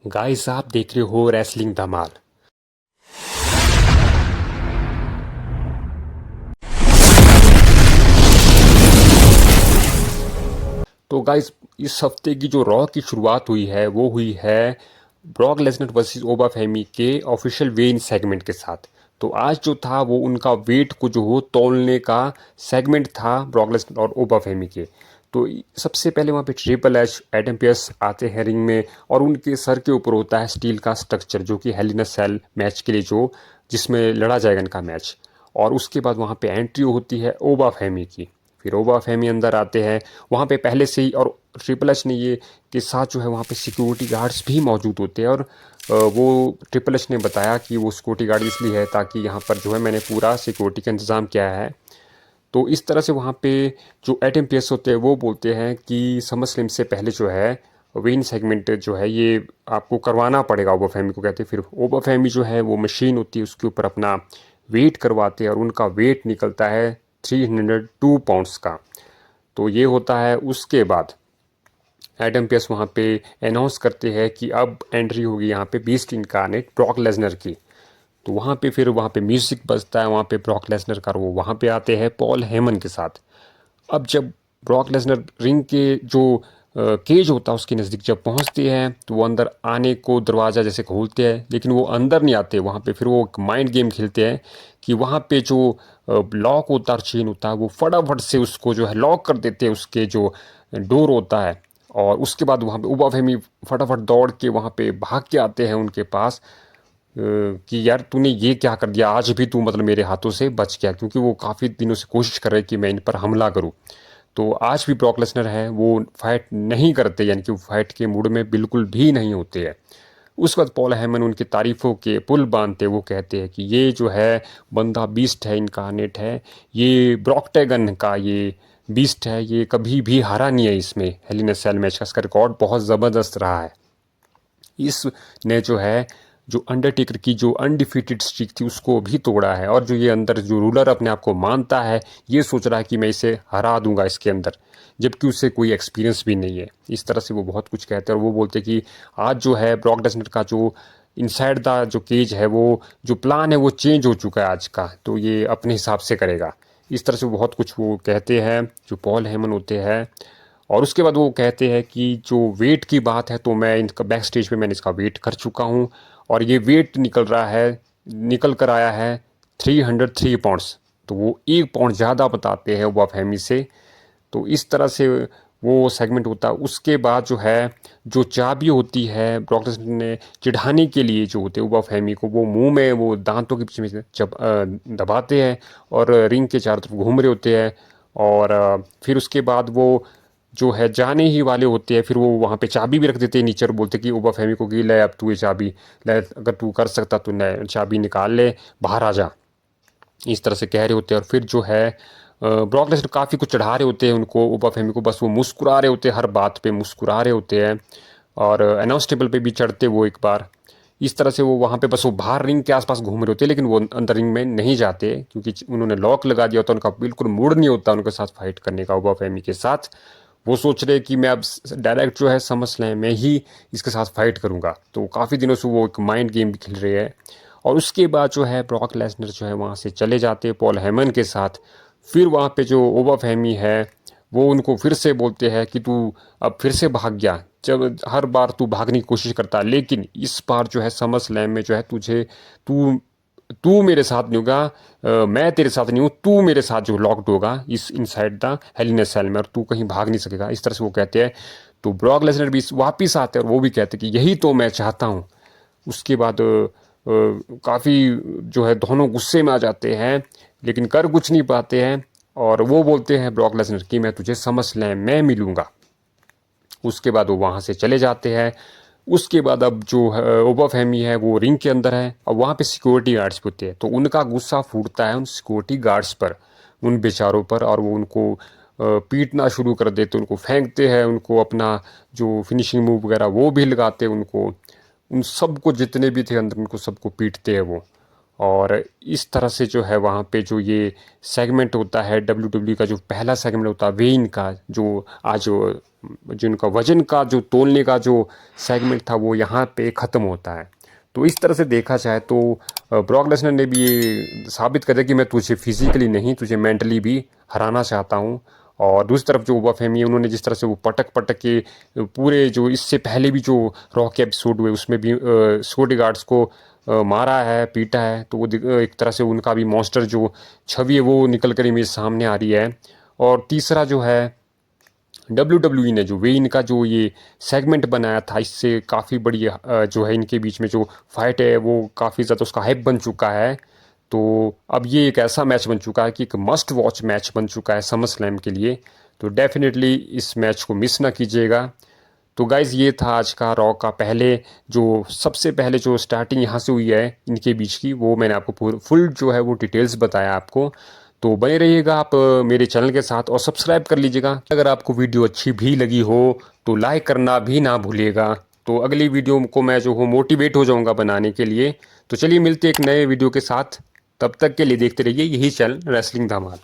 Guys आप देख रहे हो रेसलिंग धमाल। तो गाइस इस हफ्ते की जो रॉ की शुरुआत हुई है वो हुई है ब्रॉक लेसनर वर्सेस ओबा फेमी के ऑफिशियल वेन सेगमेंट के साथ। तो आज जो था वो उनका वेट को जो हो तौलने का सेगमेंट था ब्रॉक लेसनर और ओबा फेमी के। तो सबसे पहले वहाँ पे ट्रिपल एच एडम पियर्स आते हैं रिंग में और उनके सर के ऊपर होता है स्टील का स्ट्रक्चर जो कि hello in a cell match के लिए जो जिसमें लड़ा जाएगा इनका मैच। और उसके बाद वहाँ पे एंट्री होती है ओबा फेमी की। फिर ओबा फेमी अंदर आते हैं वहाँ पे पहले से ही, और ट्रिपल एच ने ये के साथ जो है वहाँ पे सिक्योरिटी गार्ड्स भी मौजूद होते हैं। और वो ट्रिपल एच ने बताया कि वो सिक्योरिटी गार्ड इसलिए है ताकि यहाँ पर जो है मैंने पूरा सिक्योरिटी का इंतज़ाम किया है। तो इस तरह से वहाँ पे जो एटम पेस होते हैं वो बोलते हैं कि समर स्लिम से पहले जो है वेन सेगमेंट जो है ये आपको करवाना पड़ेगा। ओबा फेमी को कहते हैं। फिर ओबा फेमी जो है वो मशीन होती है उसके ऊपर अपना वेट करवाते हैं और उनका वेट निकलता है 302 पाउंड्स का। तो ये होता है। उसके बाद एडम पेस वहाँ पे अनाउंस करते हैं कि अब एंट्री होगी यहाँ पे बीस्ट इनकार्नेट ब्रॉक लेसनर की। तो वहाँ पे फिर वहाँ पे म्यूजिक बजता है वहाँ पे ब्रॉक लेसनर का। वो वहाँ पे आते हैं पॉल हेमन के साथ। अब जब ब्रॉक लेसनर रिंग के जो केज होता है उसके नज़दीक जब पहुँचते हैं तो वो अंदर आने को दरवाज़ा जैसे खोलते हैं लेकिन वो अंदर नहीं आते। वहाँ पे फिर वो एक माइंड गेम खेलते हैं कि वहाँ पे जो लॉक होता है चेन होता है वो फटाफट से उसको जो है लॉक कर देते हैं उसके जो डोर होता है। और उसके बाद वहाँ पे उबा फेमी फटाफट दौड़ के वहाँ पे भाग के आते हैं उनके पास कि यार तूने ये क्या कर दिया, आज भी तू मतलब मेरे हाथों से बच गया, क्योंकि वो काफ़ी दिनों से कोशिश कर रहे कि मैं इन पर हमला करूं। तो आज भी ब्रॉक लेसनर है वो फाइट नहीं करते, यानी कि वो फाइट के मूड में बिल्कुल भी नहीं होते हैं। उस वक्त पॉल हेमन उनकी तारीफों के पुल बांधते वो कहते हैं कि ये जो है बंदा बीस्ट है, इनकारनेट है, ये ब्रॉकटेगन का ये बीस्ट है, ये कभी भी हारा नहीं है इसमें hello in a cell match का। इसका रिकॉर्ड बहुत ज़बरदस्त रहा है। इसने जो है जो अंडरटेकर की जो अनडिफीटेड स्ट्रीक थी उसको भी तोड़ा है। और जो ये अंदर जो रूलर अपने आप को मानता है ये सोच रहा है कि मैं इसे हरा दूंगा इसके अंदर, जबकि उसे कोई एक्सपीरियंस भी नहीं है। इस तरह से वो बहुत कुछ कहते हैं। और वो बोलते हैं कि आज जो है ब्रॉक लेसनर का जो इनसाइड द जो केज है वो जो प्लान है वो चेंज हो चुका है आज का, तो ये अपने हिसाब से करेगा। इस तरह से वो बहुत कुछ वो कहते हैं जो पॉल हेमन होते हैं। और उसके बाद वो कहते हैं कि जो वेट की बात है तो मैं इनका बैक स्टेज पे मैंने इसका वेट कर चुका हूँ और ये वेट निकल कर आया है 303 पाउंड्स। तो वो 1 पाउंड ज़्यादा बताते हैं वो फहमी से। तो इस तरह से वो सेगमेंट होता है। उसके बाद जो है जो चाबी होती है ब्रॉक लेसनर ने चिढ़ाने के लिए जो होते हैं उबा फहमी को, वो मुंह में वो दांतों के पीछे में जब दबाते हैं और रिंग के चारों तरफ घूम रहे होते हैं। और फिर उसके बाद वो जो है जाने ही वाले होते हैं, फिर वो वहाँ पे चाबी भी रख देते हैं नीचे और बोलते कि ओबा फेमी को कि ले अब तू ये चाबी ले, अगर तू कर सकता तो ले चाबी निकाल ले, बाहर आ जा। इस तरह से कह रहे होते हैं। और फिर जो है ब्रॉक लेसनर काफ़ी कुछ चढ़ा रहे होते हैं उनको ओबा फेमी को, बस वो मुस्कुरा रहे होते हैं, हर बात पे मुस्कुरा रहे होते हैं। और अनाउंस टेबल पे भी चढ़ते वो एक बार। इस तरह से वो वहाँ पे बस वो बाहर रिंग के आसपास घूम रहे होते हैं लेकिन वो अंदर रिंग में नहीं जाते क्योंकि उन्होंने लॉक लगा दिया होता। उनका बिल्कुल मूड नहीं होता उनके साथ फाइट करने का ओबा फेमी के साथ। वो सोच रहे कि मैं अब डायरेक्ट जो है समर स्लैम में ही इसके साथ फाइट करूंगा। तो काफ़ी दिनों से वो एक माइंड गेम भी खेल रहे हैं। और उसके बाद जो है ब्रॉक लेसनर जो है वहाँ से चले जाते हैं पॉल हेमन के साथ। फिर वहाँ पे जो ओबा फेमी है वो उनको फिर से बोलते हैं कि तू अब फिर से भाग गया, जब हर बार तू भागने की कोशिश करता है लेकिन इस बार जो है समर स्लैम में जो है तुझे तू तू मेरे साथ नहीं होगा, मैं तेरे साथ नहीं हूँ, तू मेरे साथ जो लॉक्ड होगा इस inside the hell in a cell में और तू कहीं भाग नहीं सकेगा। इस तरह से वो कहते हैं। तो ब्रॉक लेसनर भी वापिस आते हैं और वो भी कहते हैं कि यही तो मैं चाहता हूँ। उसके बाद काफ़ी जो है दोनों गुस्से में आ जाते हैं लेकिन कर कुछ नहीं पाते हैं। और वो बोलते हैं ब्रॉक लेसनर कि मैं तुझे समझ स्लैम में मिलूंगा। उसके बाद वो वहाँ से चले जाते हैं। उसके बाद अब जो ओबा फहमी है वो रिंग के अंदर है और वहाँ पे सिक्योरिटी गार्ड्स भी होते हैं। तो उनका गुस्सा फूटता है उन सिक्योरिटी गार्ड्स पर, उन बेचारों पर। और वो उनको पीटना शुरू कर देते, उनको फेंकते हैं, उनको अपना जो फिनिशिंग मूव वगैरह वो भी लगाते हैं उनको। उन सबको जितने भी थे अंदर उनको सबको पीटते हैं वो। और इस तरह से जो है वहाँ पे जो ये सेगमेंट होता है डब्ल्यू डब्ल्यू का जो पहला सेगमेंट होता है वेन का, जो आज जिनका वजन का जो तोलने का जो सेगमेंट था वो यहाँ पे ख़त्म होता है। तो इस तरह से देखा जाए तो ब्रॉक लेसनर ने भी ये साबित कर दिया कि मैं तुझे फिजिकली नहीं तुझे मेंटली भी हराना चाहता हूँ। और दूसरी तरफ जो ओबाफेमी है उन्होंने जिस तरह से वो पटक पटक के पूरे जो इससे पहले भी जो रॉ के एपिसोड हुए उसमें भी सिक्योरिटी गार्ड्स को मारा है पीटा है, तो वो एक तरह से उनका भी मॉन्स्टर जो छवि है वो निकल कर इमेज सामने आ रही है। और तीसरा जो है WWE ने जो वेइन का जो ये सेगमेंट बनाया था इससे काफ़ी बड़ी जो है इनके बीच में जो फाइट है वो काफ़ी ज़्यादा उसका हाइप बन चुका है। तो अब ये एक ऐसा मैच बन चुका है कि एक मस्ट वॉच मैच बन चुका है समर स्लैम के लिए। तो डेफिनेटली इस मैच को मिस ना कीजिएगा। तो गाइज़ ये था आज का रॉ का पहले जो सबसे पहले जो स्टार्टिंग यहाँ से हुई है इनके बीच की, वो मैंने आपको फुल जो है वो डिटेल्स बताया आपको। तो बने रहिएगा आप मेरे चैनल के साथ और सब्सक्राइब कर लीजिएगा। अगर आपको वीडियो अच्छी भी लगी हो तो लाइक करना भी ना भूलिएगा। तो अगली वीडियो को मैं जो हूँ मोटिवेट हो जाऊँगा बनाने के लिए। तो चलिए मिलते एक नए वीडियो के साथ, तब तक के लिए देखते रहिए यही चैनल रेसलिंग धमाल।